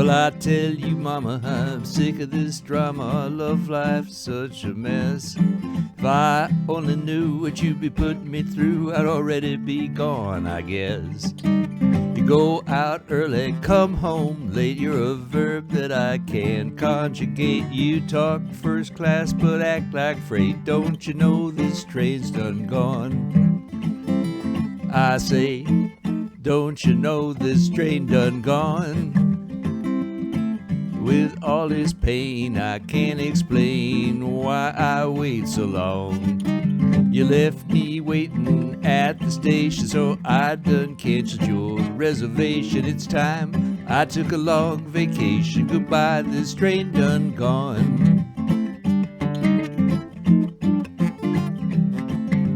Well, I tell you, mama, I'm sick of this drama. Love life's such a mess. If I only knew what you'd be putting me through, I'd already be gone, I guess. You go out early, come home late. You're a verb that I can't conjugate. You talk first class but act like freight. Don't you know this train's done gone? I say, don't you know this train done gone? With all this pain, I can't explain why I wait so long. You left me waiting at the station, so I done canceled your reservation. It's time I took a long vacation. Goodbye, this train done gone.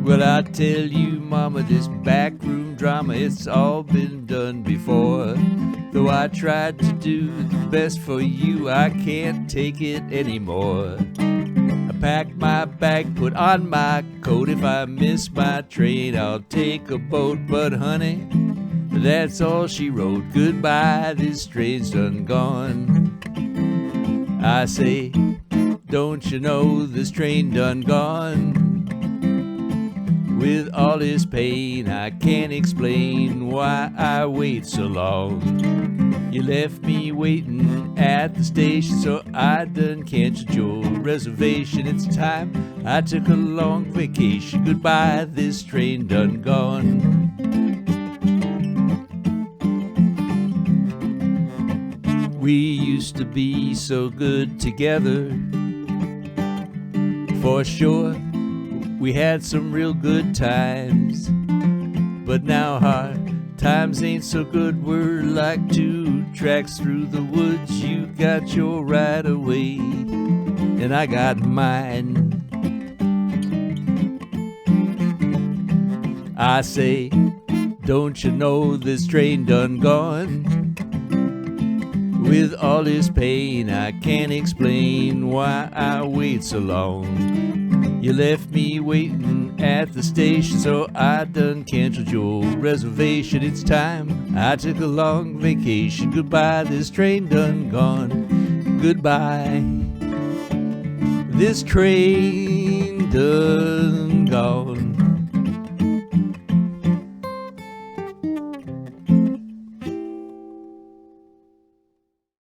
Well, I tell you, mama, this backroom drama, it's all been done before. Though I tried to do the best for you, I can't take it anymore. I packed my bag, put on my coat. If I miss my train, I'll take a boat. But honey, that's all she wrote. Goodbye, this train's done gone. I say, don't you know this train done gone? With all this pain, I can't explain why I wait so long. You left me waiting at the station, so I done canceled your reservation. It's time I took a long vacation. Goodbye, this train done gone. We used to be so good together, for sure. We had some real good times, but now our times ain't so good. We're like two tracks through the woods. You got your right of way, and I got mine. I say, don't you know this train done gone? With all this pain, I can't explain why I wait so long. You left me waiting at the station, so I done canceled your reservation. It's time I took a long vacation. Goodbye, this train done gone. Goodbye, this train done gone.